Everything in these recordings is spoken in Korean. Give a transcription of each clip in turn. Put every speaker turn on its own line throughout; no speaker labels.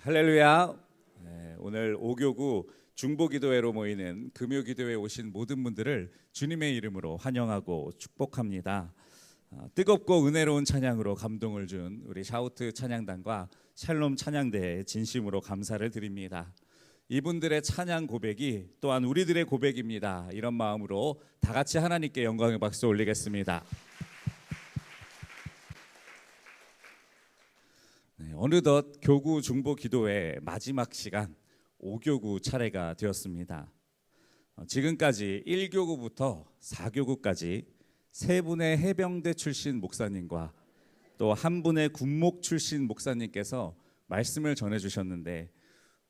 할렐루야. 오늘 오교구 중보기도회로 모이는 금요기도회에 오신 모든 분들을 주님의 이름으로 환영하고 축복합니다. 뜨겁고 은혜로운 찬양으로 감동을 준 우리 샤우트 찬양단과 샬롬 찬양대에 진심으로 감사를 드립니다. 이분들의 찬양 고백이 또한 우리들의 고백입니다. 이런 마음으로 다 같이 하나님께 영광의 박수 올리겠습니다. 어느덧 교구 중보 기도회 마지막 시간 5교구 차례가 되었습니다. 지금까지 1교구부터 4교구까지 세 분의 해병대 출신 목사님과 또 한 분의 군목 출신 목사님께서 말씀을 전해주셨는데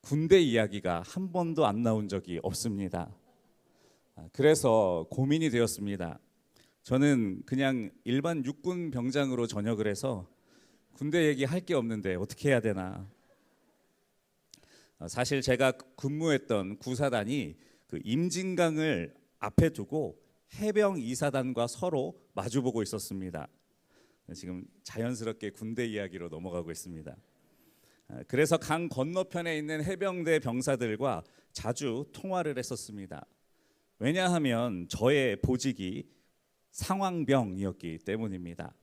군대 이야기가 한 번도 안 나온 적이 없습니다. 그래서 고민이 되었습니다. 저는 그냥 일반 육군 병장으로 전역을 해서 군대 얘기할 게 없는데 어떻게 해야 되나. 사실 제가 근무했던 구사단이 그 임진강을 앞에 두고 해병 2사단과 서로 마주보고 있었습니다. 지금 자연스럽게 군대 이야기로 넘어가고 있습니다. 그래서 강 건너편에 있는 해병대 병사들과 자주 통화를 했었습니다. 왜냐하면 저의 보직이 상황병이었기 때문입니다.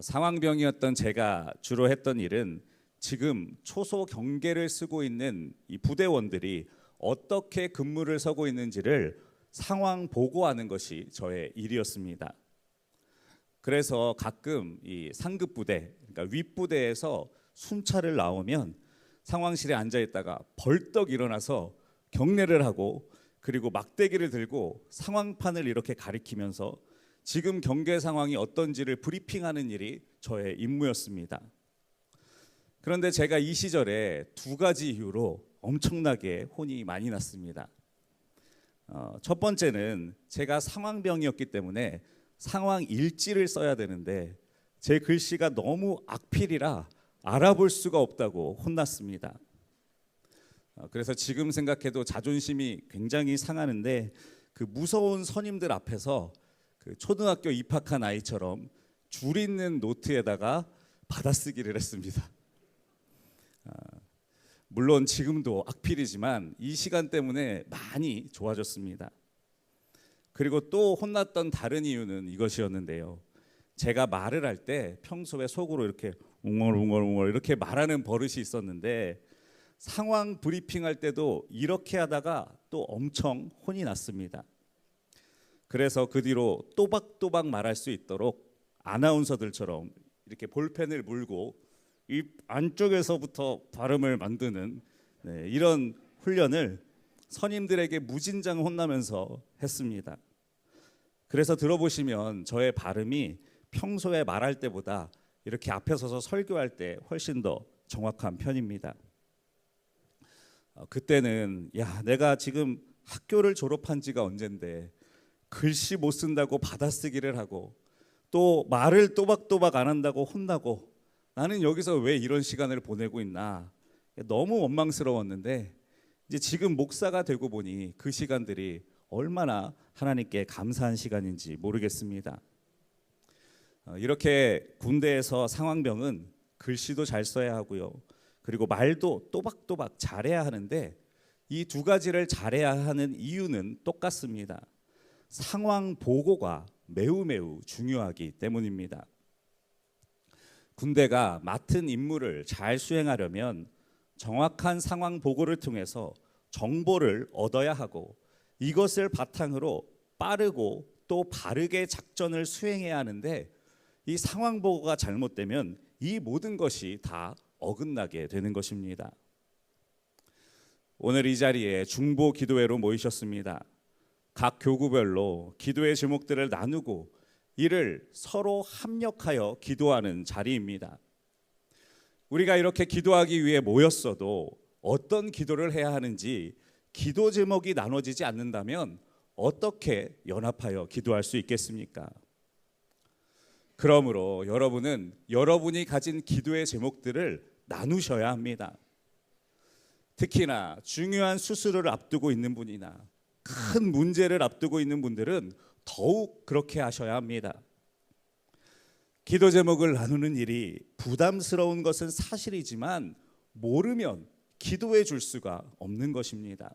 상황병이었던 제가 주로 했던 일은 지금 초소 경계를 쓰고 있는 이 부대원들이 어떻게 근무를 서고 있는지를 상황 보고하는 것이 저의 일이었습니다. 그래서 가끔 이 상급 부대, 그러니까 윗부대에서 순찰을 나오면 상황실에 앉아 있다가 벌떡 일어나서 경례를 하고 그리고 막대기를 들고 상황판을 이렇게 가리키면서 지금 경계 상황이 어떤지를 브리핑하는 일이 저의 임무였습니다. 그런데 제가 이 시절에 두 가지 이유로 엄청나게 혼이 많이 났습니다. 첫 번째는 제가 상황병이었기 때문에 상황 일지를 써야 되는데 제 글씨가 너무 악필이라 알아볼 수가 없다고 혼났습니다. 그래서 지금 생각해도 자존심이 굉장히 상하는데 그 무서운 선임들 앞에서 그 초등학교 입학한 아이처럼 줄 있는 노트에다가 받아쓰기를 했습니다. 물론 지금도 악필이지만 이 시간 때문에 많이 좋아졌습니다. 그리고 또 혼났던 다른 이유는 이것이었는데요. 제가 말을 할 때 평소에 속으로 이렇게 웅얼웅얼웅얼 이렇게 말하는 버릇이 있었는데 상황 브리핑할 때도 이렇게 하다가 또 엄청 혼이 났습니다. 그래서 그 뒤로 또박또박 말할 수 있도록 아나운서들처럼 이렇게 볼펜을 물고 입 안쪽에서부터 발음을 만드는 이런 훈련을 선임들에게 무진장 혼나면서 했습니다. 그래서 들어보시면 저의 발음이 평소에 말할 때보다 이렇게 앞에 서서 설교할 때 훨씬 더 정확한 편입니다. 그때는 내가 지금 학교를 졸업한 지가 언젠데 글씨 못 쓴다고 받아쓰기를 하고 또 말을 또박또박 안 한다고 혼나고 나는 여기서 왜 이런 시간을 보내고 있나 너무 원망스러웠는데 이제 지금 목사가 되고 보니 그 시간들이 얼마나 하나님께 감사한 시간인지 모르겠습니다. 이렇게 군대에서 상황병은 글씨도 잘 써야 하고요. 그리고 말도 또박또박 잘해야 하는데 이 두 가지를 잘해야 하는 이유는 똑같습니다. 상황 보고가 매우 중요하기 때문입니다. 군대가 맡은 임무를 잘 수행하려면 정확한 상황 보고를 통해서 정보를 얻어야 하고 이것을 바탕으로 빠르고 또 바르게 작전을 수행해야 하는데 이 상황 보고가 잘못되면 이 모든 것이 다 어긋나게 되는 것입니다. 오늘 이 자리에 중보 기도회로 모이셨습니다. 각 교구별로 기도의 제목들을 나누고 이를 서로 합력하여 기도하는 자리입니다. 우리가 이렇게 기도하기 위해 모였어도 어떤 기도를 해야 하는지 기도 제목이 나눠지지 않는다면 어떻게 연합하여 기도할 수 있겠습니까? 그러므로 여러분은 여러분이 가진 기도의 제목들을 나누셔야 합니다. 특히나 중요한 수술을 앞두고 있는 분이나 큰 문제를 앞두고 있는 분들은 더욱 그렇게 하셔야 합니다. 기도 제목을 나누는 일이 부담스러운 것은 사실이지만 모르면 기도해 줄 수가 없는 것입니다.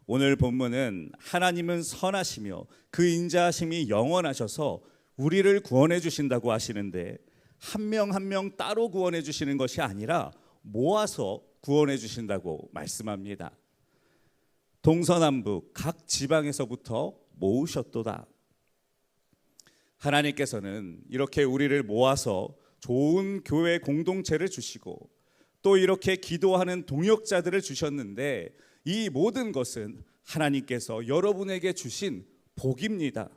오늘 본문은 하나님은 선하시며 그 인자하심이 영원하셔서 우리를 구원해 주신다고 하시는데, 한 명 한 명 따로 구원해 주시는 것이 아니라 모아서 구원해 주신다고 말씀합니다. 동서남북 각 지방에서부터 모으셨도다. 하나님께서는 이렇게 우리를 모아서 좋은 교회 공동체를 주시고 또 이렇게 기도하는 동역자들을 주셨는데, 이 모든 것은 하나님께서 여러분에게 주신 복입니다.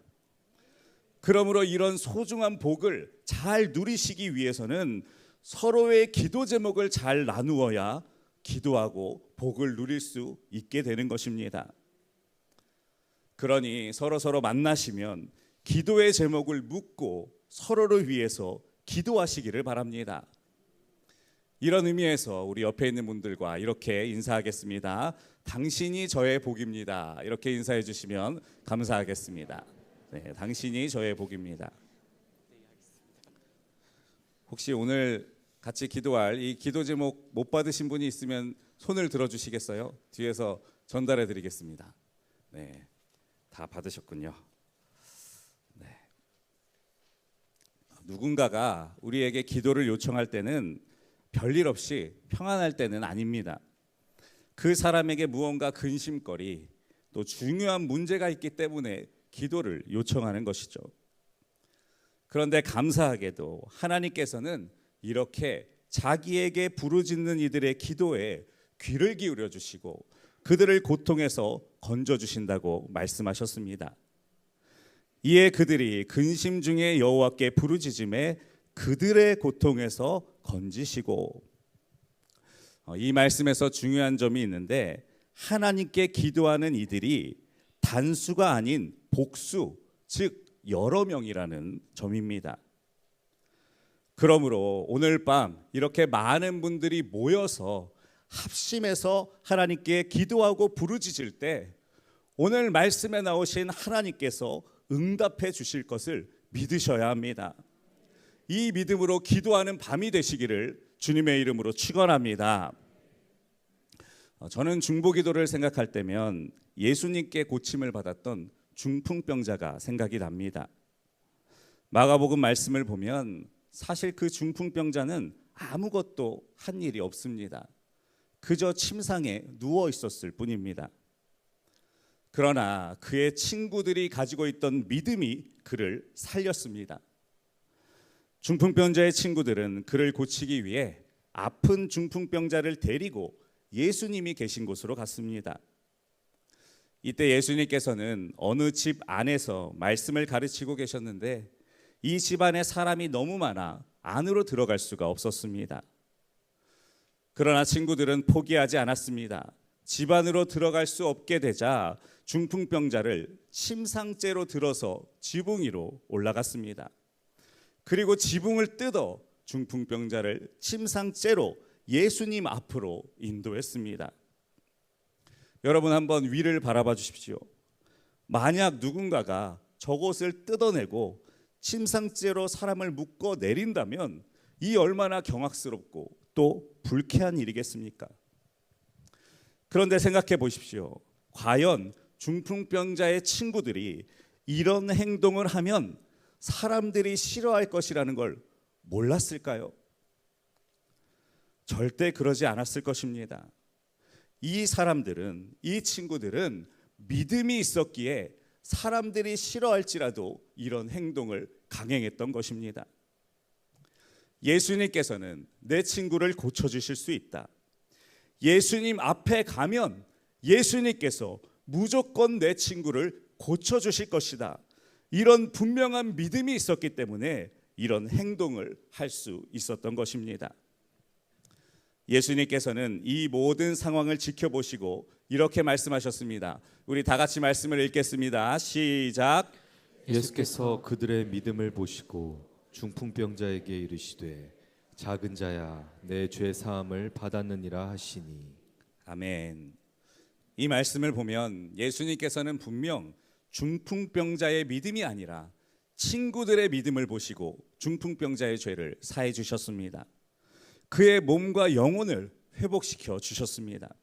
그러므로 이런 소중한 복을 잘 누리시기 위해서는 서로의 기도 제목을 잘 나누어야 기도하고 복을 누릴 수 있게 되는 것입니다. 그러니 서로 만나시면 기도의 제목을 묻고 서로를 위해서 기도하시기를 바랍니다. 이런 의미에서 우리 옆에 있는 분들과 이렇게 인사하겠습니다. 당신이 저의 복입니다. 이렇게 인사해 주시면 감사하겠습니다. 네, 당신이 저의 복입니다. 혹시 오늘 같이 기도할 이 기도 제목 못 받으신 분이 있으면 손을 들어주시겠어요? 뒤에서 전달해 드리겠습니다. 네, 다 받으셨군요. 네. 누군가가 우리에게 기도를 요청할 때는 별일 없이 평안할 때는 아닙니다. 그 사람에게 무언가 근심거리, 또 중요한 문제가 있기 때문에 기도를 요청하는 것이죠. 그런데 감사하게도 하나님께서는 이렇게 자기에게 부르짖는 이들의 기도에 귀를 기울여 주시고 그들을 고통에서 건져 주신다고 말씀하셨습니다. 이에 그들이 근심 중에 여호와께 부르짖음에 그들의 고통에서 건지시고, 이 말씀에서 중요한 점이 있는데, 하나님께 기도하는 이들이 단수가 아닌 복수, 즉 여러 명이라는 점입니다. 그러므로 오늘 밤 이렇게 많은 분들이 모여서 합심해서 하나님께 기도하고 부르짖을 때 오늘 말씀에 나오신 하나님께서 응답해 주실 것을 믿으셔야 합니다. 이 믿음으로 기도하는 밤이 되시기를 주님의 이름으로 축원합니다. 저는 중보기도를 생각할 때면 예수님께 고침을 받았던 중풍병자가 생각이 납니다. 마가복음 말씀을 보면 사실 그 중풍병자는 아무것도 한 일이 없습니다. 그저 침상에 누워 있었을 뿐입니다. 그러나 그의 친구들이 가지고 있던 믿음이 그를 살렸습니다. 중풍병자의 친구들은 그를 고치기 위해 아픈 중풍병자를 데리고 예수님이 계신 곳으로 갔습니다. 이때 예수님께서는 어느 집 안에서 말씀을 가르치고 계셨는데, 이 집 안에 사람이 너무 많아 안으로 들어갈 수가 없었습니다. 그러나 친구들은 포기하지 않았습니다. 집 안으로 들어갈 수 없게 되자 중풍병자를 침상째로 들어서 지붕 위로 올라갔습니다. 그리고 지붕을 뜯어 중풍병자를 침상째로 예수님 앞으로 인도했습니다. 여러분 한번 위를 바라봐 주십시오. 만약 누군가가 저것을 뜯어내고 침상째로 사람을 묶어 내린다면 이 얼마나 경악스럽고 또 불쾌한 일이겠습니까? 그런데 생각해 보십시오. 과연 중풍병자의 친구들이 이런 행동을 하면 사람들이 싫어할 것이라는 걸 몰랐을까요? 절대 그러지 않았을 것입니다. 이 사람들은, 이 친구들은 믿음이 있었기에 사람들이 싫어할지라도 이런 행동을 강행했던 것입니다. 예수님께서는 내 친구를 고쳐주실 수 있다. 예수님 앞에 가면 예수님께서 무조건 내 친구를 고쳐주실 것이다. 이런 분명한 믿음이 있었기 때문에 이런 행동을 할 수 있었던 것입니다. 예수님께서는 이 모든 상황을 지켜보시고 이렇게 말씀하셨습니다. 우리 다 같이 말씀을 읽겠습니다. 시작.
예수께서 그들의 믿음을 보시고 중풍병자에게 이르시되 작은 자야 내 죄 사함을 받았느니라 하시니.
아멘. 이 말씀을 보면 예수님께서는 분명 중풍병자의 믿음이 아니라 친구들의 믿음을 보시고 중풍병자의 죄를 사해 주셨습니다. 그의 몸과 영혼을 회복시켜 주셨습니다.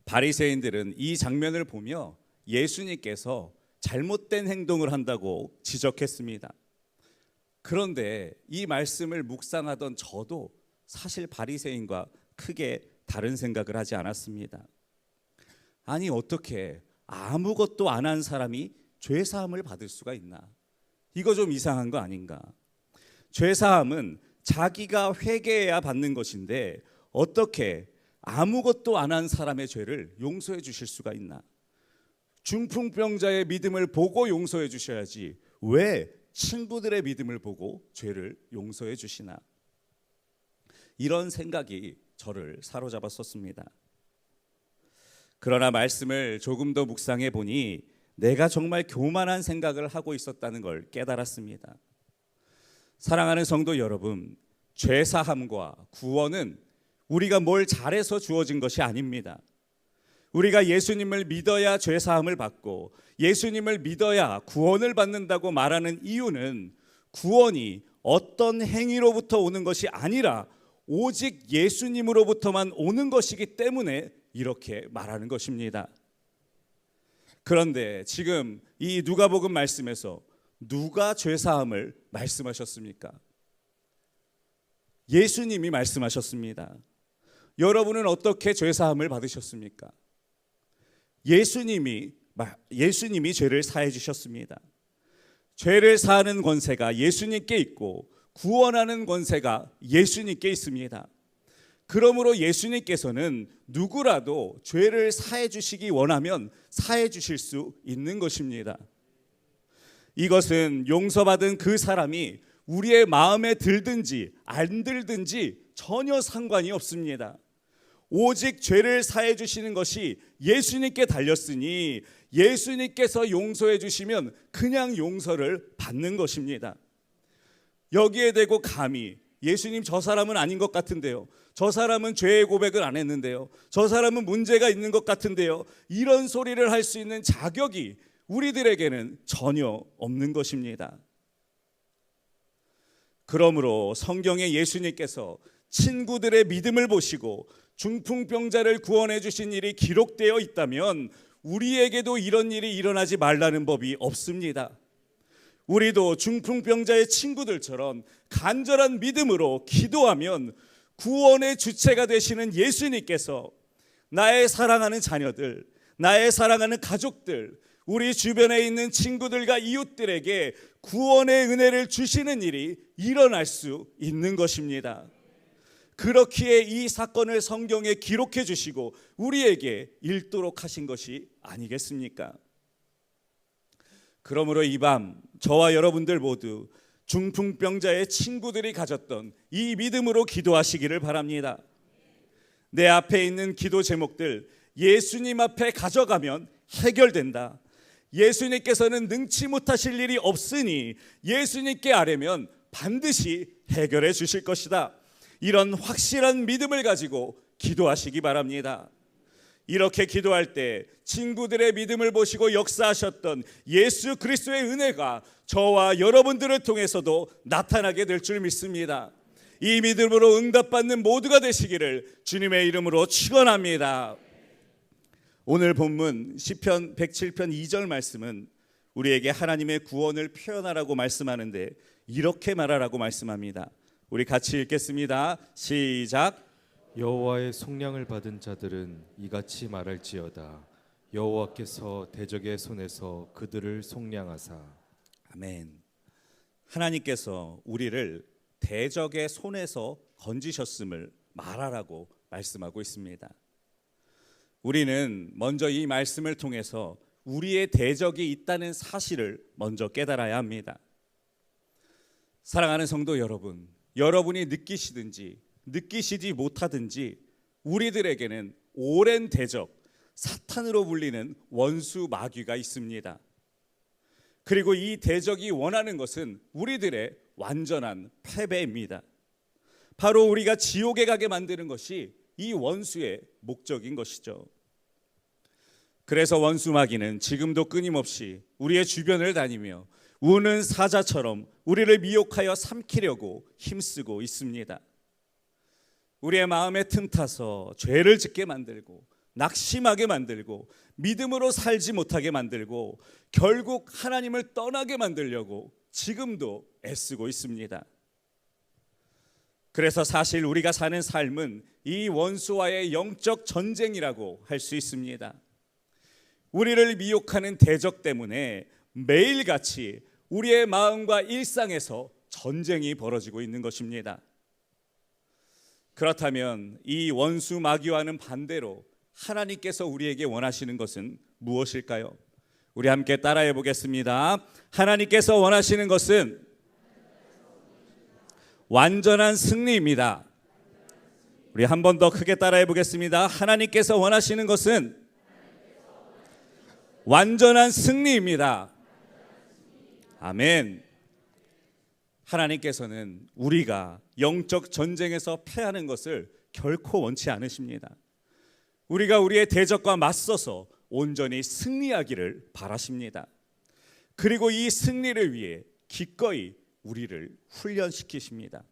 바리새인들은 이 장면을 보며 예수님께서 잘못된 행동을 한다고 지적했습니다. 그런데 이 말씀을 묵상하던 저도 사실 바리새인과 크게 다른 생각을 하지 않았습니다. 아니, 어떻게 아무것도 안 한 사람이 죄사함을 받을 수가 있나? 이거 좀 이상한 거 아닌가? 죄사함은 자기가 회개해야 받는 것인데 어떻게 아무것도 안 한 사람의 죄를 용서해 주실 수가 있나? 중풍병자의 믿음을 보고 용서해 주셔야지 왜 친구들의 믿음을 보고 죄를 용서해 주시나? 이런 생각이 저를 사로잡았었습니다. 그러나 말씀을 조금 더 묵상해 보니 내가 정말 교만한 생각을 하고 있었다는 걸 깨달았습니다. 사랑하는 성도 여러분, 죄사함과 구원은 우리가 뭘 잘해서 주어진 것이 아닙니다. 우리가 예수님을 믿어야 죄사함을 받고 예수님을 믿어야 구원을 받는다고 말하는 이유는 구원이 어떤 행위로부터 오는 것이 아니라 오직 예수님으로부터만 오는 것이기 때문에 이렇게 말하는 것입니다. 그런데 지금 이 누가복음 말씀에서 누가 죄사함을 말씀하셨습니까? 예수님이 말씀하셨습니다. 여러분은 어떻게 죄사함을 받으셨습니까? 예수님이 죄를 사해 주셨습니다. 죄를 사하는 권세가 예수님께 있고 구원하는 권세가 예수님께 있습니다. 그러므로 예수님께서는 누구라도 죄를 사해 주시기 원하면 사해 주실 수 있는 것입니다. 이것은 용서받은 그 사람이 우리의 마음에 들든지 안 들든지 전혀 상관이 없습니다. 오직 죄를 사해 주시는 것이 예수님께 달렸으니 예수님께서 용서해 주시면 그냥 용서를 받는 것입니다. 여기에 대고 감히 예수님, 저 사람은 아닌 것 같은데요, 저 사람은 죄의 고백을 안 했는데요, 저 사람은 문제가 있는 것 같은데요, 이런 소리를 할 수 있는 자격이 우리들에게는 전혀 없는 것입니다. 그러므로 성경에 예수님께서 친구들의 믿음을 보시고 중풍병자를 구원해 주신 일이 기록되어 있다면 우리에게도 이런 일이 일어나지 말라는 법이 없습니다. 우리도 중풍병자의 친구들처럼 간절한 믿음으로 기도하면 구원의 주체가 되시는 예수님께서 나의 사랑하는 자녀들, 나의 사랑하는 가족들, 우리 주변에 있는 친구들과 이웃들에게 구원의 은혜를 주시는 일이 일어날 수 있는 것입니다. 그렇기에 이 사건을 성경에 기록해 주시고 우리에게 읽도록 하신 것이 아니겠습니까? 그러므로 이 밤 저와 여러분들 모두 중풍병자의 친구들이 가졌던 이 믿음으로 기도하시기를 바랍니다. 내 앞에 있는 기도 제목들 예수님 앞에 가져가면 해결된다. 예수님께서는 능치 못하실 일이 없으니 예수님께 아뢰면 반드시 해결해 주실 것이다. 이런 확실한 믿음을 가지고 기도하시기 바랍니다. 이렇게 기도할 때 친구들의 믿음을 보시고 역사하셨던 예수 그리스도의 은혜가 저와 여러분들을 통해서도 나타나게 될 줄 믿습니다. 이 믿음으로 응답받는 모두가 되시기를 주님의 이름으로 축원합니다. 오늘 본문 시편 107편 2절 말씀은 우리에게 하나님의 구원을 표현하라고 말씀하는데 이렇게 말하라고 말씀합니다. 우리 같이 읽겠습니다. 시작.
여호와의 속량을 받은 자들은 이같이 말할지어다. 여호와께서 대적의 손에서 그들을 속량하사.
아멘. 하나님께서 우리를 대적의 손에서 건지셨음을 말하라고 말씀하고 있습니다. 우리는 먼저 이 말씀을 통해서 우리의 대적이 있다는 사실을 먼저 깨달아야 합니다. 사랑하는 성도 여러분, 여러분이 느끼시든지 느끼시지 못하든지 우리들에게는 오랜 대적, 사탄으로 불리는 원수 마귀가 있습니다. 그리고 이 대적이 원하는 것은 우리들의 완전한 패배입니다. 바로 우리가 지옥에 가게 만드는 것이 이 원수의 목적인 것이죠. 그래서 원수 마귀는 지금도 끊임없이 우리의 주변을 다니며 우는 사자처럼 우리를 미혹하여 삼키려고 힘쓰고 있습니다. 우리의 마음에 틈타서 죄를 짓게 만들고 낙심하게 만들고 믿음으로 살지 못하게 만들고 결국 하나님을 떠나게 만들려고 지금도 애쓰고 있습니다. 그래서 사실 우리가 사는 삶은 이 원수와의 영적 전쟁이라고 할 수 있습니다. 우리를 미혹하는 대적 때문에 매일같이 우리의 마음과 일상에서 전쟁이 벌어지고 있는 것입니다. 그렇다면 이 원수 마귀와는 반대로 하나님께서 우리에게 원하시는 것은 무엇일까요? 우리 함께 따라해 보겠습니다. 하나님께서 원하시는 것은 완전한 승리입니다. 우리 한 번 더 크게 따라해 보겠습니다. 하나님께서 원하시는 것은 완전한 승리입니다. 아멘. 하나님께서는 우리가 영적 전쟁에서 패하는 것을 결코 원치 않으십니다. 우리가 우리의 대적과 맞서서 온전히 승리하기를 바라십니다. 그리고 이 승리를 위해 기꺼이 우리를 훈련시키십니다.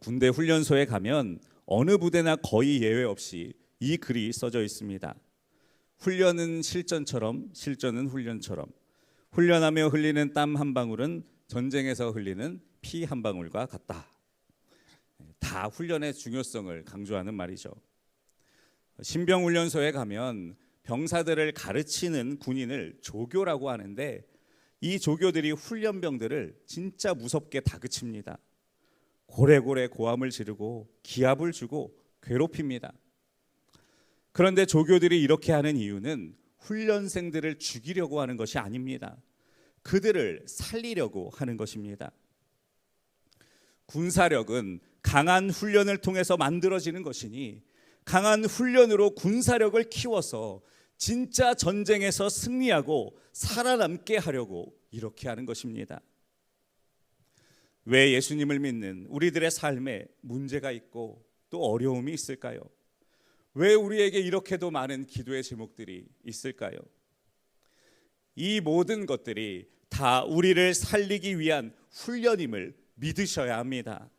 군대 훈련소에 가면 어느 부대나 거의 예외 없이 이 글이 써져 있습니다. 훈련은 실전처럼, 실전은 훈련처럼. 훈련하며 흘리는 땀 한 방울은 전쟁에서 흘리는 피 한 방울과 같다. 다 훈련의 중요성을 강조하는 말이죠. 신병훈련소에 가면 병사들을 가르치는 군인을 조교라고 하는데 이 조교들이 훈련병들을 진짜 무섭게 다그칩니다. 고래고래 고함을 지르고 기합을 주고 괴롭힙니다. 그런데 조교들이 이렇게 하는 이유는 훈련생들을 죽이려고 하는 것이 아닙니다. 그들을 살리려고 하는 것입니다. 군사력은 강한 훈련을 통해서 만들어지는 것이니 강한 훈련으로 군사력을 키워서 진짜 전쟁에서 승리하고 살아남게 하려고 이렇게 하는 것입니다. 왜 예수님을 믿는 우리들의 삶에 문제가 있고 또 어려움이 있을까요? 왜 우리에게 이렇게도 많은 기도의 제목들이 있을까요? 이 모든 것들이 다 우리를 살리기 위한 훈련임을 믿으셔야 합니다.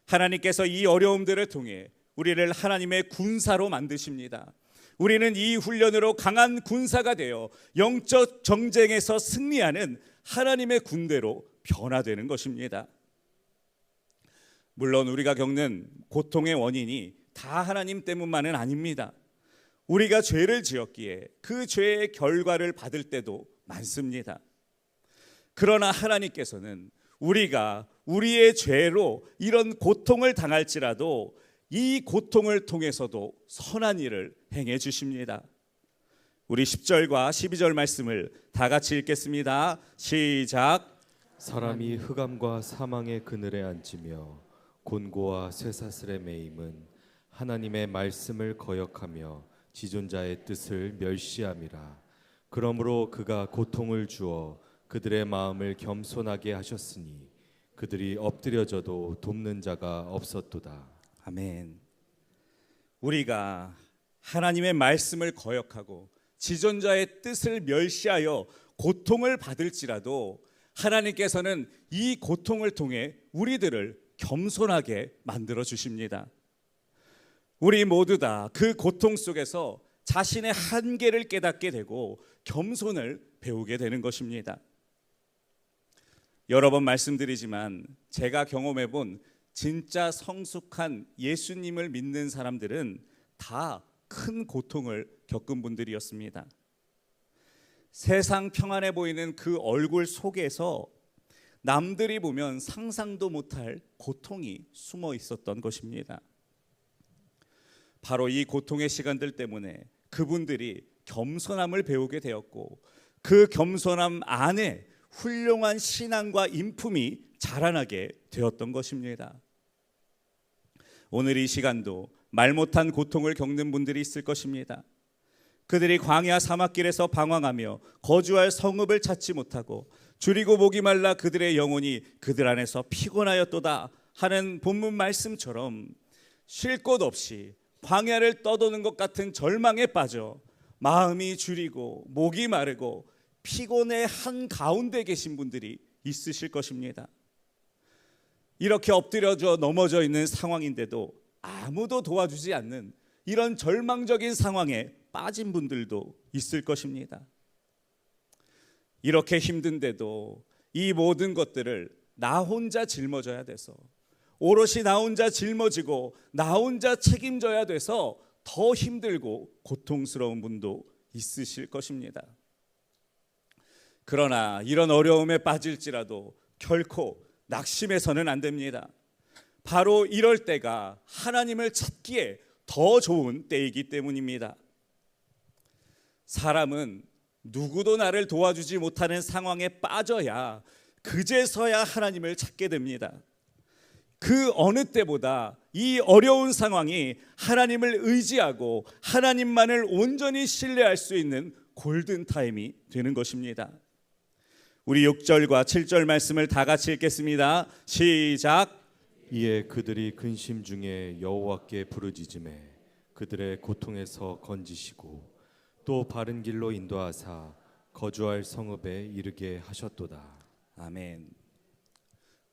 하나님께서 이 어려움들을 통해 우리를 하나님의 군사로 만드십니다. 우리는 이 훈련으로 강한 군사가 되어 영적 전쟁에서 승리하는 하나님의 군대로 변화되는 것입니다. 물론 우리가 겪는 고통의 원인이 다 하나님 때문만은 아닙니다. 우리가 죄를 지었기에 그 죄의 결과를 받을 때도 많습니다. 그러나 하나님께서는 우리가 우리의 죄로 이런 고통을 당할지라도 이 고통을 통해서도 선한 일을 행해 주십니다. 우리 10절과 12절 말씀을 다 같이 읽겠습니다. 시작.
사람이 흑암과 사망의 그늘에 앉으며 곤고와 쇠사슬에 매임은 하나님의 말씀을 거역하며 지존자의 뜻을 멸시함이라. 그러므로 그가 고통을 주어 그들의 마음을 겸손하게 하셨으니 그들이 엎드려져도 돕는 자가 없었도다.
아멘. 우리가 하나님의 말씀을 거역하고 지존자의 뜻을 멸시하여 고통을 받을지라도 하나님께서는 이 고통을 통해 우리들을 겸손하게 만들어 주십니다. 우리 모두 다 그 고통 속에서 자신의 한계를 깨닫게 되고 겸손을 배우게 되는 것입니다. 여러 번 말씀드리지만 제가 경험해 본 진짜 성숙한 예수님을 믿는 사람들은 다 큰 고통을 겪은 분들이었습니다. 세상 평안해 보이는 그 얼굴 속에서 남들이 보면 상상도 못할 고통이 숨어 있었던 것입니다. 바로 이 고통의 시간들 때문에 그분들이 겸손함을 배우게 되었고 그 겸손함 안에 훌륭한 신앙과 인품이 자라나게 되었던 것입니다. 오늘 이 시간도 말 못한 고통을 겪는 분들이 있을 것입니다. 그들이 광야 사막길에서 방황하며 거주할 성읍을 찾지 못하고 줄이고 목이 말라 그들의 영혼이 그들 안에서 피곤하였도다 하는 본문 말씀처럼 쉴 곳 없이 광야를 떠도는 것 같은 절망에 빠져 마음이 줄이고 목이 마르고 피곤의 한가운데 계신 분들이 있으실 것입니다. 이렇게 엎드려져 넘어져 있는 상황인데도 아무도 도와주지 않는 이런 절망적인 상황에 빠진 분들도 있을 것입니다. 이렇게 힘든데도 이 모든 것들을 나 혼자 짊어져야 돼서, 오롯이 나 혼자 짊어지고 나 혼자 책임져야 돼서 더 힘들고 고통스러운 분도 있으실 것입니다. 그러나 이런 어려움에 빠질지라도 결코 낙심해서는 안 됩니다. 바로 이럴 때가 하나님을 찾기에 더 좋은 때이기 때문입니다. 사람은 누구도 나를 도와주지 못하는 상황에 빠져야 그제서야 하나님을 찾게 됩니다. 그 어느 때보다 이 어려운 상황이 하나님을 의지하고 하나님만을 온전히 신뢰할 수 있는 골든타임이 되는 것입니다. 우리 6절과 7절 말씀을 다 같이 읽겠습니다. 시작.
이에 그들이 근심 중에 여호와께 부르짖음에 그들의 고통에서 건지시고 또 바른 길로 인도하사 거주할 성읍에 이르게 하셨도다.
아멘.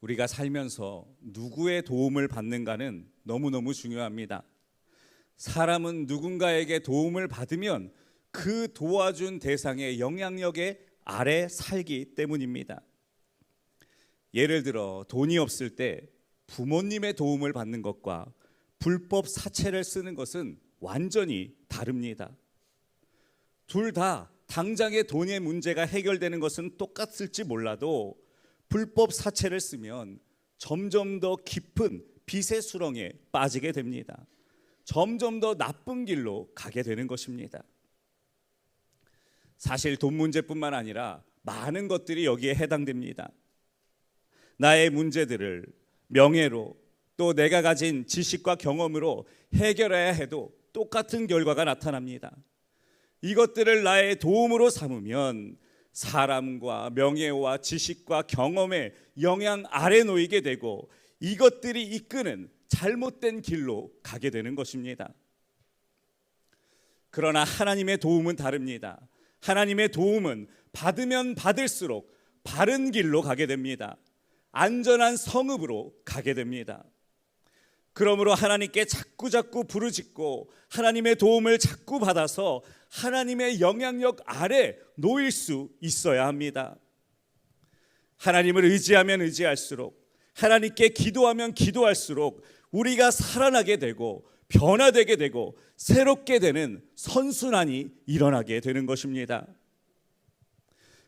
우리가 살면서 누구의 도움을 받는가는 너무너무 중요합니다. 사람은 누군가에게 도움을 받으면 그 도와준 대상의 영향력에 아래 살기 때문입니다. 예를 들어 돈이 없을 때 부모님의 도움을 받는 것과 불법 사채를 쓰는 것은 완전히 다릅니다. 둘 다 당장의 돈의 문제가 해결되는 것은 똑같을지 몰라도 불법 사채를 쓰면 점점 더 깊은 빚의 수렁에 빠지게 됩니다. 점점 더 나쁜 길로 가게 되는 것입니다. 사실 돈 문제뿐만 아니라 많은 것들이 여기에 해당됩니다. 나의 문제들을 명예로 또 내가 가진 지식과 경험으로 해결해야 해도 똑같은 결과가 나타납니다. 이것들을 나의 도움으로 삼으면 사람과 명예와 지식과 경험의 영향 아래 놓이게 되고 이것들이 이끄는 잘못된 길로 가게 되는 것입니다. 그러나 하나님의 도움은 다릅니다. 하나님의 도움은 받으면 받을수록 바른 길로 가게 됩니다. 안전한 성읍으로 가게 됩니다. 그러므로 하나님께 자꾸 부르짖고 하나님의 도움을 자꾸 받아서 하나님의 영향력 아래 놓일 수 있어야 합니다. 하나님을 의지하면 의지할수록, 하나님께 기도하면 기도할수록 우리가 살아나게 되고 변화되게 되고 새롭게 되는 선순환이 일어나게 되는 것입니다.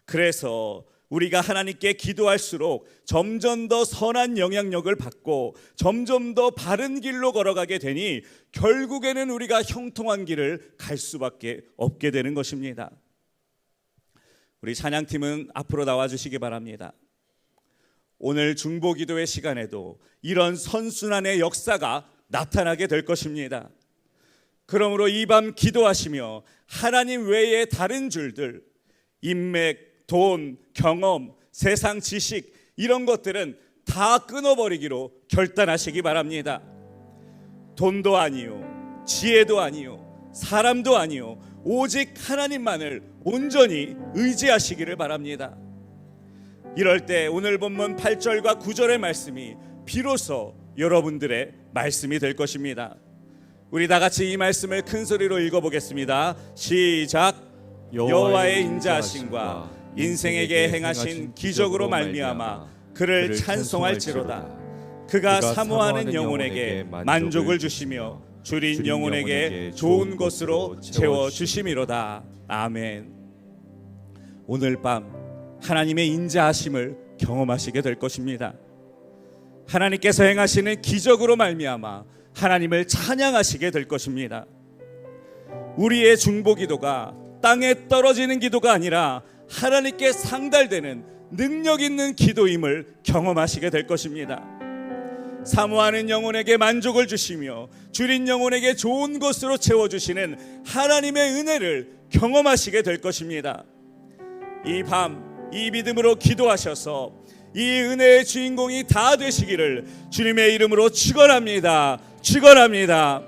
그래서 우리가 하나님께 기도할수록 점점 더 선한 영향력을 받고 점점 더 바른 길로 걸어가게 되니 결국에는 우리가 형통한 길을 갈 수밖에 없게 되는 것입니다. 우리 찬양팀은 앞으로 나와 주시기 바랍니다. 오늘 중보기도의 시간에도 이런 선순환의 역사가 나타나게 될 것입니다. 그러므로 이 밤 기도하시며 하나님 외에 다른 줄들, 인맥, 돈, 경험, 세상 지식 이런 것들은 다 끊어버리기로 결단하시기 바랍니다. 돈도 아니요, 지혜도 아니요, 사람도 아니요, 오직 하나님만을 온전히 의지하시기를 바랍니다. 이럴 때 오늘 본문 8절과 9절의 말씀이 비로소 여러분들의 말씀이 될 것입니다. 우리 다 같이 이 말씀을 큰 소리로 읽어보겠습니다. 시작. 여호와의 인자하심과 인생에게 행하신 기적으로 말미암아 그를 찬송할지로다. 그가 사모하는 영혼에게 만족을 주시며 줄인 영혼에게 좋은 것으로 채워주심이로다. 아멘. 오늘 밤 하나님의 인자하심을 경험하시게 될 것입니다. 하나님께서 행하시는 기적으로 말미암아 하나님을 찬양하시게 될 것입니다. 우리의 중보기도가 땅에 떨어지는 기도가 아니라 하나님께 상달되는 능력 있는 기도임을 경험하시게 될 것입니다. 사모하는 영혼에게 만족을 주시며 줄인 영혼에게 좋은 것으로 채워주시는 하나님의 은혜를 경험하시게 될 것입니다. 이 밤 이 믿음으로 기도하셔서 이 은혜의 주인공이 다 되시기를 주님의 이름으로 축원합니다. 축원합니다.